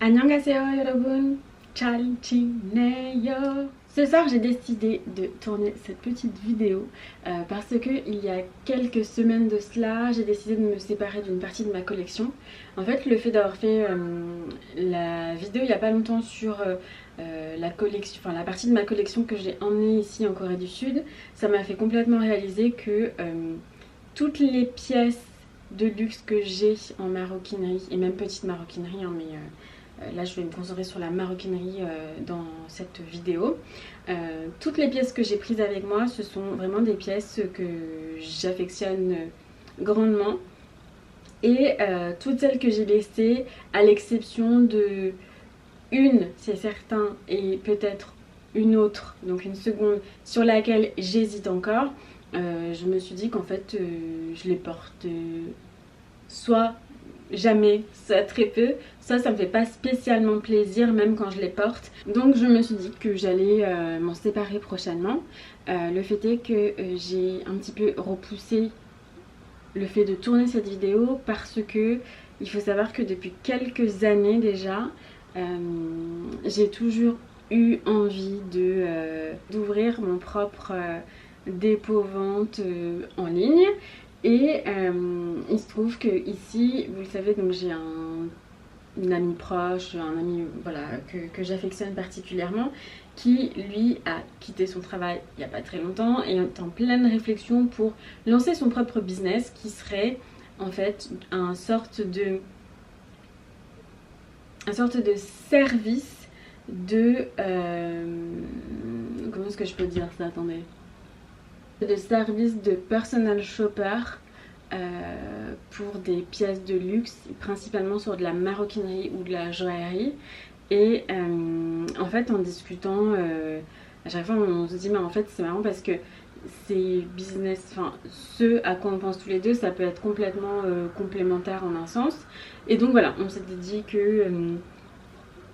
안녕하세요 여러분, 찰치네요. Ce soir j'ai décidé de tourner cette petite vidéo parce que il y a quelques semaines de cela j'ai décidé de me séparer d'une partie de ma collection. En fait le fait d'avoir fait la vidéo il n'y a pas longtemps sur la collection, enfin la partie de ma collection que j'ai emmenée ici en Corée du Sud, ça m'a fait complètement réaliser que toutes les pièces de luxe que j'ai en maroquinerie, et même petite maroquinerie hein, mais là je vais me concentrer sur la maroquinerie dans cette vidéo. Toutes les pièces que j'ai prises avec moi, ce sont vraiment des pièces que j'affectionne grandement. Et toutes celles que j'ai laissées, à l'exception de une, c'est certain, et peut-être une autre, donc une seconde, sur laquelle j'hésite encore, je me suis dit qu'en fait je les porte soit jamais, soit très peu, soit ça me fait pas spécialement plaisir même quand je les porte. Donc je me suis dit que j'allais m'en séparer prochainement. Le fait est que j'ai un petit peu repoussé le fait de tourner cette vidéo parce que il faut savoir que depuis quelques années déjà, j'ai toujours eu envie d'ouvrir mon propre dépôt-vente en ligne. Et il se trouve que ici, vous le savez, donc j'ai une amie proche, un ami voilà, que j'affectionne particulièrement, qui lui a quitté son travail il n'y a pas très longtemps et est en pleine réflexion pour lancer son propre business qui serait en fait un sorte de service de comment est-ce que je peux dire ça, attendez, de service de personal shopper pour des pièces de luxe, principalement sur de la maroquinerie ou de la joaillerie. Et en fait, en discutant, à chaque fois, on se dit, mais en fait, c'est marrant parce que ces business, enfin, ce à quoi on pense tous les deux, ça peut être complètement complémentaire en un sens. Et donc voilà, on s'était dit que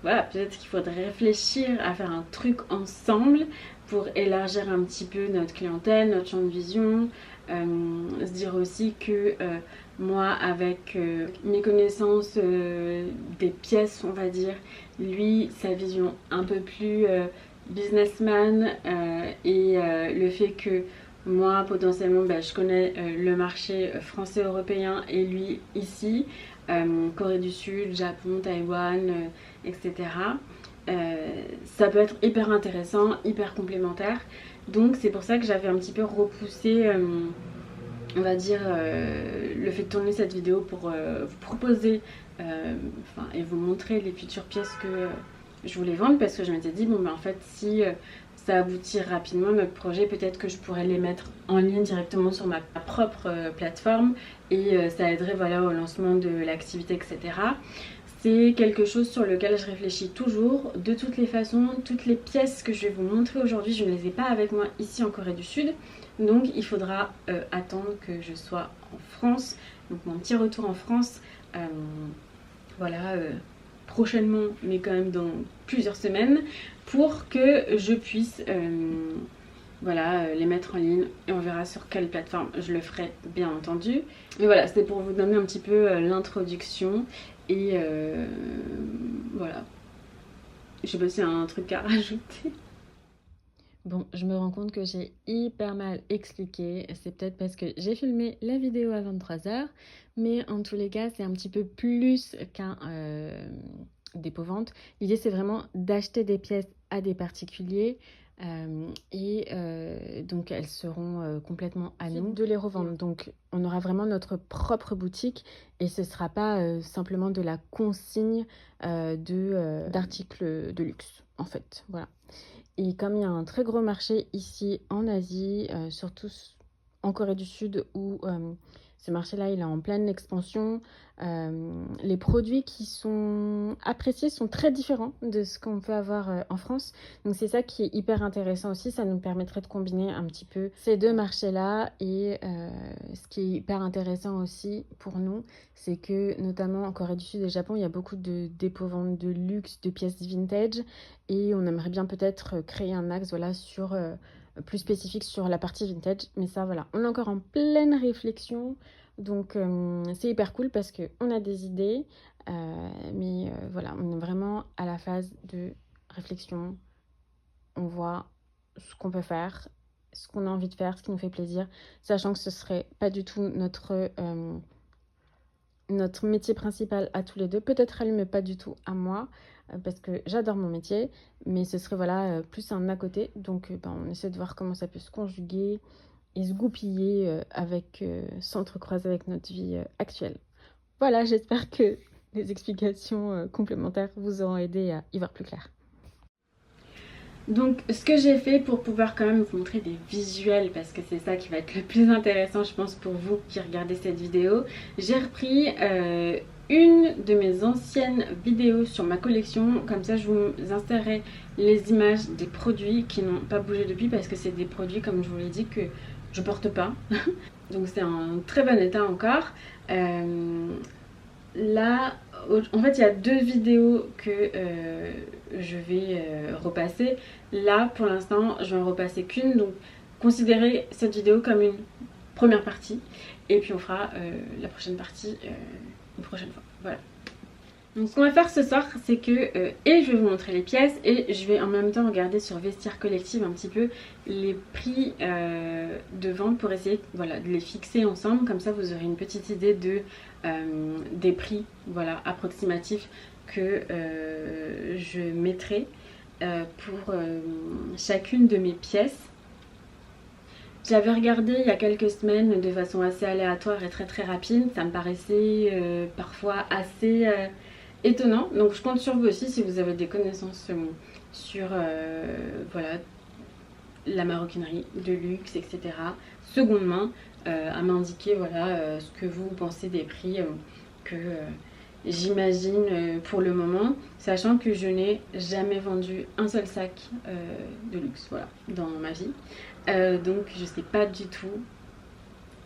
voilà, peut-être qu'il faudrait réfléchir à faire un truc ensemble pour élargir un petit peu notre clientèle, notre champ de vision. Se dire aussi que moi, avec mes connaissances des pièces, on va dire, lui, sa vision un peu plus businessman et le fait que moi, potentiellement, bah, je connais le marché français-européen et lui ici, Corée du Sud, Japon, Taïwan, etc. Ça peut être hyper intéressant, hyper complémentaire. Donc c'est pour ça que j'avais un petit peu repoussé, on va dire, le fait de tourner cette vidéo pour vous proposer et vous montrer les futures pièces que je voulais vendre, parce que je m'étais dit, bon ben en fait si ça aboutit rapidement notre projet, peut-être que je pourrais les mettre en ligne directement sur ma propre plateforme et ça aiderait voilà, au lancement de l'activité, etc. C'est quelque chose sur lequel je réfléchis toujours. De toutes les façons, toutes les pièces que je vais vous montrer aujourd'hui, je ne les ai pas avec moi ici en Corée du Sud. Donc il faudra attendre que je sois en France. Donc mon petit retour en France, voilà, prochainement, mais quand même dans plusieurs semaines, pour que je puisse voilà, les mettre en ligne et on verra sur quelle plateforme je le ferai bien entendu. Mais voilà, c'était pour vous donner un petit peu l'introduction et voilà. Je sais pas s'il y a un truc à rajouter. Bon, je me rends compte que j'ai hyper mal expliqué. C'est peut-être parce que j'ai filmé la vidéo à 23h, mais en tous les cas, c'est un petit peu plus qu'un dépôt-vente. L'idée, c'est vraiment d'acheter des pièces à des particuliers donc elles seront complètement à nous de les revendre. Donc on aura vraiment notre propre boutique et ce ne sera pas simplement de la consigne d'articles de luxe en fait. Voilà. Et comme il y a un très gros marché ici en Asie, surtout en Corée du Sud où ce marché-là il est en pleine expansion, les produits qui sont appréciés sont très différents de ce qu'on peut avoir en France. Donc c'est ça qui est hyper intéressant aussi, ça nous permettrait de combiner un petit peu ces deux marchés-là. Et ce qui est hyper intéressant aussi pour nous, c'est que notamment en Corée du Sud et Japon, il y a beaucoup de dépôts-ventes de luxe, de pièces vintage, et on aimerait bien peut-être créer un axe voilà, sur plus spécifique sur la partie vintage. Mais ça, voilà, on est encore en pleine réflexion. Donc c'est hyper cool parce qu'on a des idées. Mais voilà, on est vraiment la phase de réflexion. On voit ce qu'on peut faire, ce qu'on a envie de faire, ce qui nous fait plaisir, sachant que ce serait pas du tout notre métier principal à tous les deux, peut-être à lui mais pas du tout à moi, parce que j'adore mon métier, mais ce serait voilà plus un à côté, donc on essaie de voir comment ça peut se conjuguer et se goupiller s'entrecroiser avec notre vie actuelle. Voilà, j'espère que les explications complémentaires vous auront aidé à y voir plus clair. Donc ce que j'ai fait pour pouvoir quand même vous montrer des visuels, parce que c'est ça qui va être le plus intéressant je pense pour vous qui regardez cette vidéo, j'ai repris une de mes anciennes vidéos sur ma collection, comme ça je vous installerai les images des produits qui n'ont pas bougé depuis, parce que c'est des produits comme je vous l'ai dit que je porte pas, donc c'est en très bon état encore. Là, en fait, il y a 2 vidéos que je vais repasser. Là, pour l'instant, je vais en repasser qu'une. Donc, considérez cette vidéo comme une première partie. Et puis, on fera la prochaine partie une prochaine fois. Voilà. Donc, ce qu'on va faire ce soir, c'est que et je vais vous montrer les pièces et je vais en même temps regarder sur Vestiaire Collective un petit peu les prix de vente pour essayer voilà, de les fixer ensemble. Comme ça, vous aurez une petite idée des prix voilà, approximatifs que je mettrai pour chacune de mes pièces. J'avais regardé il y a quelques semaines de façon assez aléatoire et très rapide. Ça me paraissait parfois assez étonnant. Donc je compte sur vous aussi si vous avez des connaissances sur voilà, la maroquinerie de luxe, etc. Seconde main, à m'indiquer voilà, ce que vous pensez des prix que j'imagine pour le moment, sachant que je n'ai jamais vendu un seul sac de luxe voilà, dans ma vie. Donc je sais pas du tout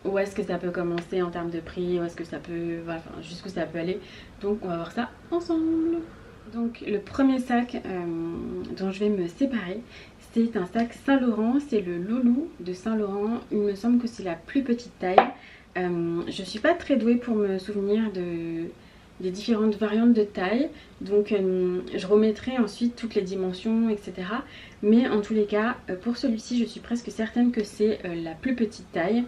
où est-ce que ça peut commencer en termes de prix, où est-ce que ça peut, voilà, enfin, jusqu'où ça peut aller. Donc on va voir ça ensemble. Donc le premier sac dont je vais me séparer, c'est un sac Saint-Laurent, c'est le Loulou de Saint-Laurent. Il me semble que c'est la plus petite taille. Je suis pas très douée pour me souvenir des différentes variantes de taille, donc je remettrai ensuite toutes les dimensions, etc. Mais en tous les cas, pour celui-ci, je suis presque certaine que c'est la plus petite taille.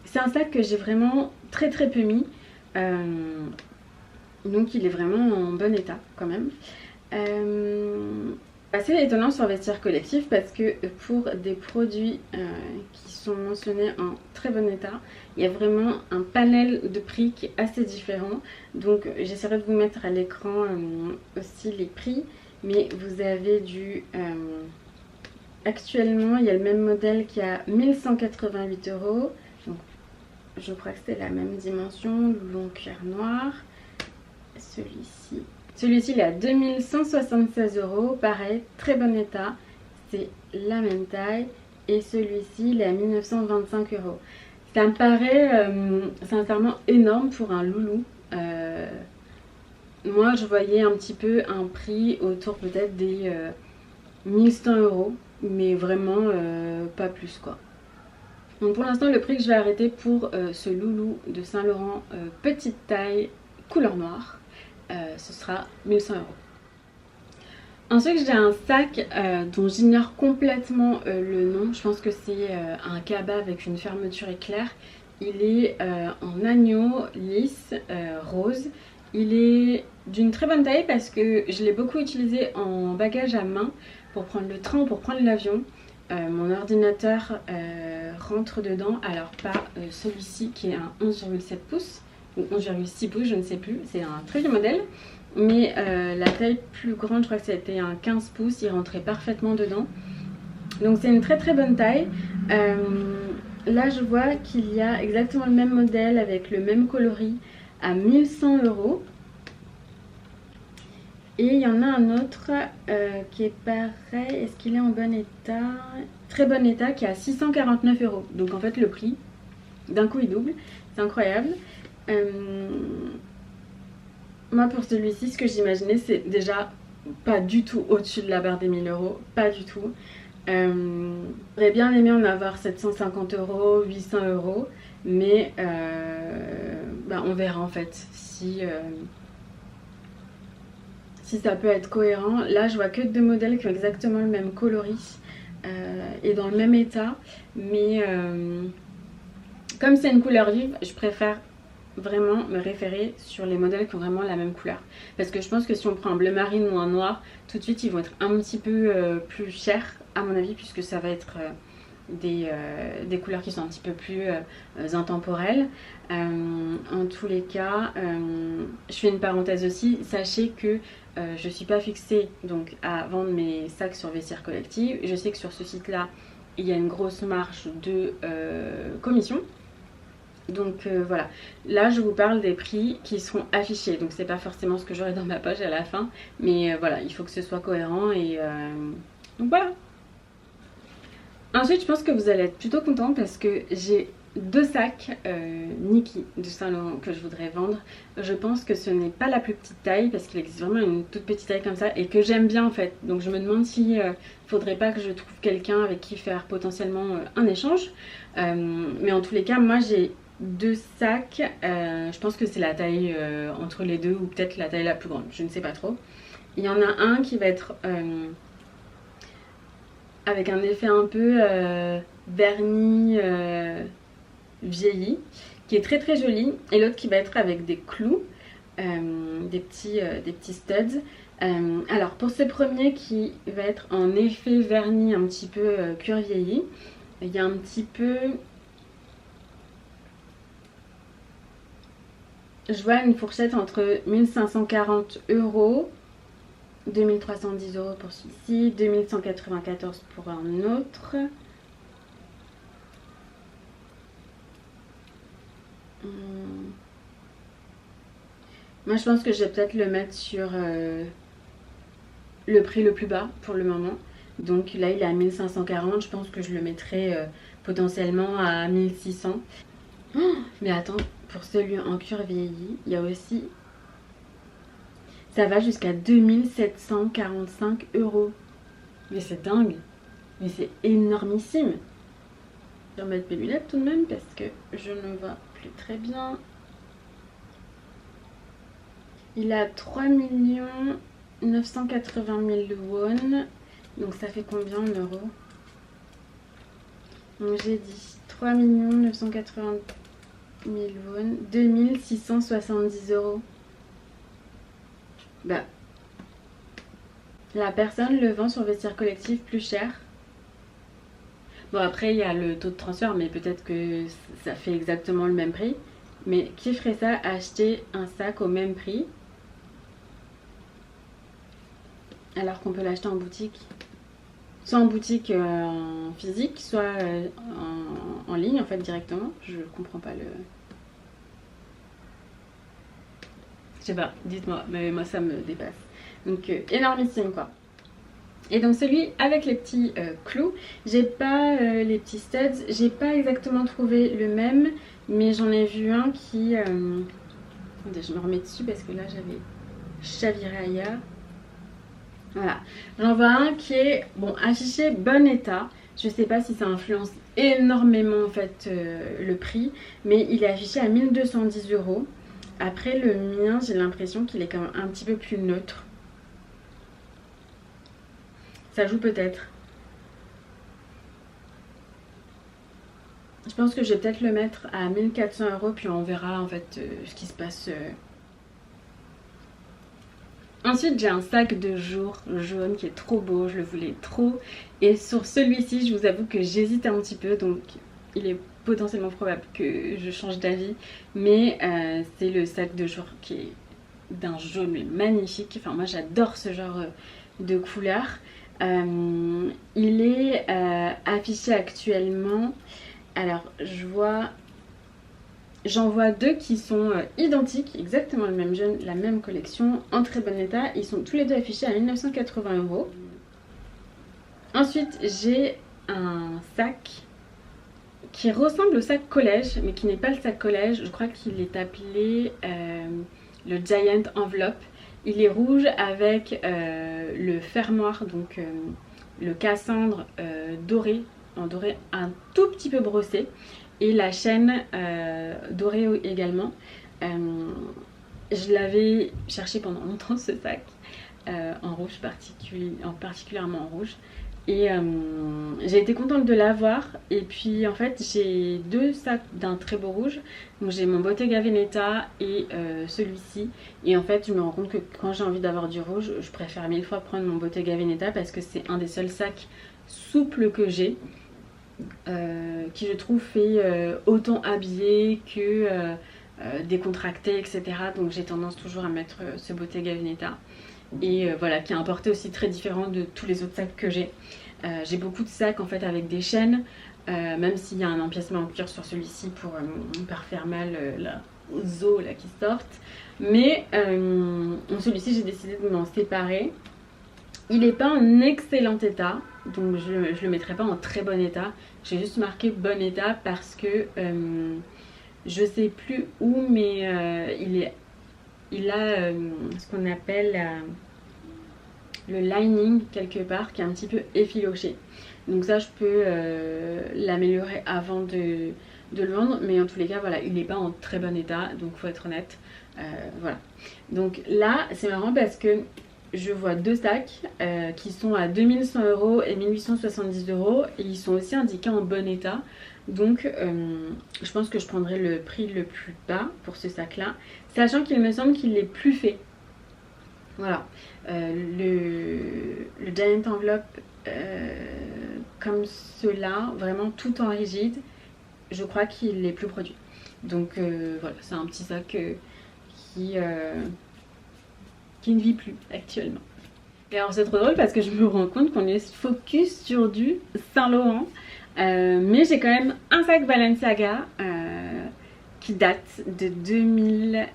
C'est un sac que j'ai vraiment très peu mis, donc il est vraiment en bon état quand même. Assez étonnant sur Vestiaire Collective parce que pour des produits qui sont mentionnés en très bon état, il y a vraiment un panel de prix qui est assez différent. Donc j'essaierai de vous mettre à l'écran aussi les prix, mais vous avez du... actuellement, il y a le même modèle qui a 1188 €. Donc, je crois que c'est la même dimension, long cuir noir. Celui-ci, il est à 2176 €, pareil, très bon état, c'est la même taille. Et celui-ci, il est à 1925 €. Ça me paraît sincèrement énorme pour un loulou. Moi, je voyais un petit peu un prix autour peut-être des 1100 €, mais vraiment pas plus quoi. Donc pour l'instant, le prix que je vais arrêter pour ce loulou de Saint-Laurent petite taille, couleur noire, ce sera 1100 €. Ensuite, j'ai un sac dont j'ignore complètement le nom. Je pense que c'est un cabas avec une fermeture éclair. Il est en agneau lisse rose. Il est d'une très bonne taille parce que je l'ai beaucoup utilisé en bagage à main pour prendre le train ou pour prendre l'avion. Mon ordinateur rentre dedans, alors pas celui-ci qui est un 11,7 pouces ou 11,6 pouces, je ne sais plus, c'est un très vieux modèle. Mais la taille plus grande, je crois que c'était un 15 pouces, il rentrait parfaitement dedans. Donc c'est une très bonne taille. Là je vois qu'il y a exactement le même modèle avec le même coloris à 1100 €. Et il y en a un autre qui est pareil, est-ce qu'il est en bon état? Très bon état, qui est à 649 €. Donc en fait le prix, d'un coup il double, c'est incroyable. Moi pour celui-ci, ce que j'imaginais, c'est déjà pas du tout au-dessus de la barre des 1000 €, pas du tout. J'aurais bien aimé en avoir 750 €, 800 €, mais on verra en fait si si ça peut être cohérent. Là je vois que 2 modèles qui ont exactement le même coloris et dans le même état, mais comme c'est une couleur vive, je préfère vraiment me référer sur les modèles qui ont vraiment la même couleur, parce que je pense que si on prend un bleu marine ou un noir, tout de suite ils vont être un petit peu plus chers à mon avis, puisque ça va être des couleurs qui sont un petit peu plus intemporelles. En tous les cas, je fais une parenthèse aussi, sachez que je ne suis pas fixée donc à vendre mes sacs sur Vestiaire Collective. Je sais que sur ce site là il y a une grosse marge de commission. Donc voilà, là je vous parle des prix qui seront affichés, donc c'est pas forcément ce que j'aurai dans ma poche à la fin, mais voilà, il faut que ce soit cohérent et donc voilà. Ensuite je pense que vous allez être plutôt content parce que j'ai 2 sacs Niki de Saint Laurent que je voudrais vendre. Je pense que ce n'est pas la plus petite taille parce qu'il existe vraiment une toute petite taille comme ça et que j'aime bien en fait, donc je me demande si faudrait pas que je trouve quelqu'un avec qui faire potentiellement un échange, mais en tous les cas moi j'ai 2 sacs, je pense que c'est la taille entre les deux ou peut-être la taille la plus grande, je ne sais pas trop. Il y en a un qui va être avec un effet un peu vernis vieilli, qui est très très joli, et l'autre qui va être avec des clous, des petits studs. Alors pour ce premier qui va être en effet vernis un petit peu cuir vieilli, il y a un petit peu... Je vois une fourchette entre 1540 €, 2310 € pour celui-ci, 2194 pour un autre. Moi je pense que je vais peut-être le mettre sur le prix le plus bas pour le moment. Donc là il est à 1540, je pense que je le mettrai potentiellement à 1600. Oh, mais attends, pour celui en cuir vieilli, il y a aussi... Ça va jusqu'à 2745 €. Mais c'est dingue. Mais c'est énormissime. Je vais remettre mes lunettes tout de même parce que je ne vois plus très bien. Il a 3 980 000 won. Donc ça fait combien en euros? Donc j'ai dit 3 980 000 won, 2670 €. Bah, la personne le vend sur Vestiaire Collectif plus cher. Bon après il y a le taux de transfert, mais peut-être que ça fait exactement le même prix. Mais qui ferait ça, acheter un sac au même prix alors qu'on peut l'acheter en boutique? Soit en boutique en physique, soit en ligne en fait directement. Je comprends pas le... Je sais pas, dites-moi, mais moi ça me dépasse. Donc énormissime quoi. Et donc celui avec les petits clous, j'ai pas les petits studs, j'ai pas exactement trouvé le même, mais j'en ai vu un qui... Attendez, je me remets dessus parce que là j'avais chaviré ailleurs. Voilà, j'en vois un qui est bon affiché bon état. Je sais pas si ça influence énormément en fait le prix, mais il est affiché à 1210 €. Après le mien, j'ai l'impression qu'il est quand même un petit peu plus neutre. Ça joue peut-être. Je pense que je vais peut-être le mettre à 1400 € puis on verra en fait ce qui se passe. Ensuite j'ai un sac de jour jaune qui est trop beau, je le voulais trop. Et sur celui-ci je vous avoue que j'hésite un petit peu, donc il est potentiellement probable que je change d'avis. Mais c'est le sac de jour qui est d'un jaune mais magnifique. Enfin moi j'adore ce genre de couleur. Il est affiché actuellement, alors j'en vois 2 qui sont identiques, exactement le même jaune, la même collection, en très bon état. Ils sont tous les deux affichés à 1980 €. Ensuite j'ai un sac qui ressemble au sac collège mais qui n'est pas le sac collège. Je crois qu'il est appelé le Giant Envelope. Il est rouge avec le fermoir, donc le cassandre doré, en doré un tout petit peu brossé, et la chaîne dorée également. Je l'avais cherché pendant longtemps ce sac. en rouge, particulièrement en rouge. Et j'ai été contente de l'avoir. Et puis en fait j'ai deux sacs d'un très beau rouge. Donc j'ai mon Bottega Veneta et celui-ci. Et en fait je me rends compte que quand j'ai envie d'avoir du rouge, je préfère 1000 fois prendre mon Bottega Veneta parce que c'est un des seuls sacs souples que j'ai. Qui je trouve fait autant habillé que décontracté, etc. Donc j'ai tendance toujours à mettre ce Bottega Veneta. Et voilà, qui est un porté aussi très différent de tous les autres sacs que j'ai. J'ai beaucoup de sacs en fait avec des chaînes, même s'il y a un empiècement en cuir sur celui-ci pour pas faire mal la os là qui sortent. Mais celui-ci j'ai décidé de m'en séparer. Il n'est pas en excellent état, donc je le mettrai pas en très bon état. J'ai juste marqué bon état parce que je sais plus où, mais il a ce qu'on appelle le lining quelque part qui est un petit peu effiloché. Donc ça je peux l'améliorer avant de le vendre, mais en tous les cas voilà, il n'est pas en très bon état, donc faut être honnête. Voilà. Donc là c'est marrant parce que je vois deux sacs qui sont à 2100 € et 1870 € et ils sont aussi indiqués en bon état. Donc je pense que je prendrai le prix le plus bas pour ce sac là, sachant qu'il me semble qu'il est plus fait. Voilà, le Giant Envelope comme cela, vraiment tout en rigide, je crois qu'il est plus produit. Donc voilà, c'est un petit sac qui ne vit plus actuellement. Et alors c'est trop drôle parce que je me rends compte qu'on est focus sur du Saint Laurent. Mais j'ai quand même un sac Balenciaga qui date de 2009,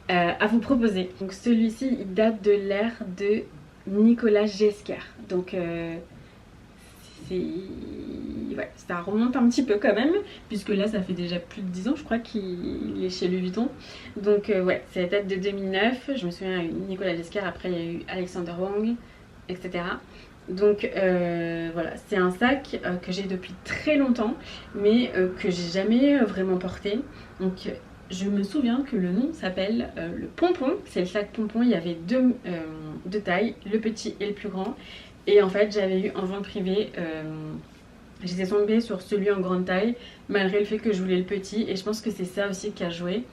à vous proposer. Donc celui-ci il date de l'ère de Nicolas Ghesquière. Donc ouais, ça remonte un petit peu quand même, puisque là ça fait déjà plus de 10 ans je crois qu'il est chez Louis Vuitton. Donc ouais, c'est la date de 2009, je me souviens il y a eu Nicolas Ghesquière, après il y a eu Alexander Wang, etc. Donc voilà, c'est un sac que j'ai depuis très longtemps, mais que j'ai jamais vraiment porté. Donc je me souviens que le nom s'appelle le Pompon, c'est le sac Pompon, il y avait deux tailles, le petit et le plus grand. Et en fait j'avais eu en vente privée, j'étais tombée sur celui en grande taille malgré le fait que je voulais le petit. Et je pense que c'est ça aussi qui a joué,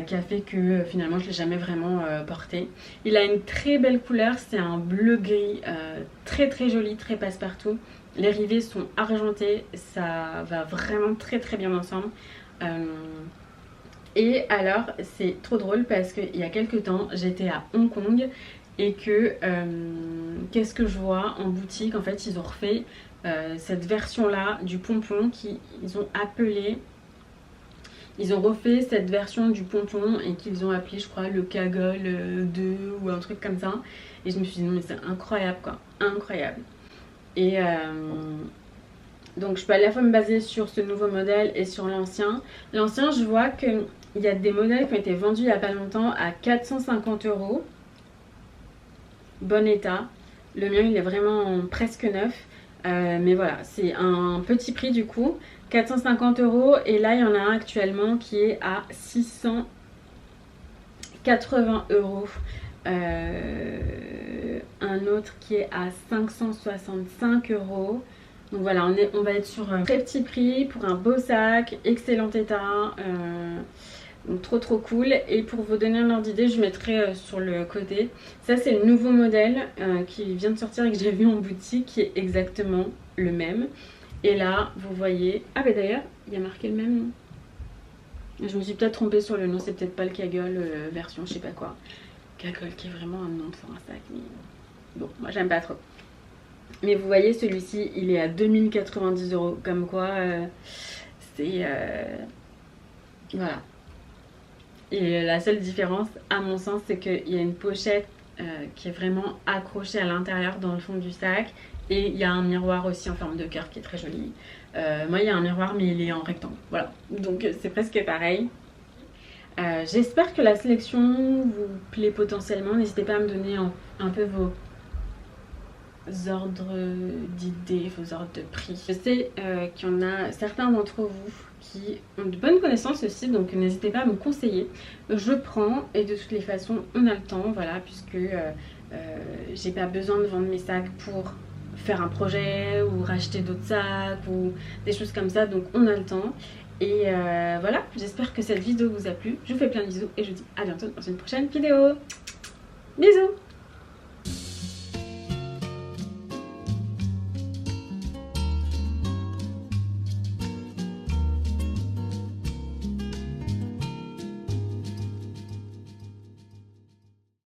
qui a fait que finalement je ne l'ai jamais vraiment porté. Il a une très belle couleur, c'est un bleu gris très très joli, très passe-partout. Les rivets sont argentés, ça va vraiment très très bien ensemble. Et alors c'est trop drôle parce qu'il y a quelques temps j'étais à Hong Kong et que qu'est-ce que je vois en boutique, en fait ils ont refait cette version là du pompon ils ont refait cette version du pompon et qu'ils ont appelé je crois le Kaggle 2 ou un truc comme ça. Et je me suis dit non mais c'est incroyable quoi, incroyable. Et donc je peux à la fois me baser sur ce nouveau modèle et sur l'ancien. L'ancien je vois qu'il y a des modèles qui ont été vendus il n'y a pas longtemps à 450 €. Bon état. Le mien il est vraiment presque neuf. Mais voilà, c'est un petit prix du coup, 450 €. Et là il y en a un actuellement qui est à 680 €. Un autre qui est à 565 €. Donc voilà, on va être sur un très petit prix pour un beau sac, excellent état. Donc trop cool. Et pour vous donner un ordre d'idée, je mettrai sur le côté. Ça c'est le nouveau modèle qui vient de sortir et que j'ai vu en boutique, qui est exactement le même. Et là vous voyez, ah bah d'ailleurs il y a marqué le même nom. Je me suis peut-être trompée sur le nom, c'est peut-être pas le Kaggle version je sais pas quoi. Kaggle qui est vraiment un nom pour un sac, mais bon moi j'aime pas trop. Mais vous voyez celui-ci il est à 2090 €, comme quoi c'est voilà. Et la seule différence à mon sens c'est qu'il y a une pochette qui est vraiment accrochée à l'intérieur dans le fond du sac. Et il y a un miroir aussi en forme de cœur qui est très joli. Moi il y a un miroir mais il est en rectangle, voilà. Donc c'est presque pareil. J'espère que la sélection vous plaît potentiellement. N'hésitez pas à me donner un peu vos ordres d'idées, vos ordres de prix. Je sais qu'il y en a certains d'entre vous qui ont de bonnes connaissances aussi, donc n'hésitez pas à me conseiller. Je prends et de toutes les façons on a le temps, voilà, puisque j'ai pas besoin de vendre mes sacs pour faire un projet ou racheter d'autres sacs ou des choses comme ça, donc on a le temps. Et voilà, j'espère que cette vidéo vous a plu. Je vous fais plein de bisous et je vous dis à bientôt dans une prochaine vidéo. Bisous!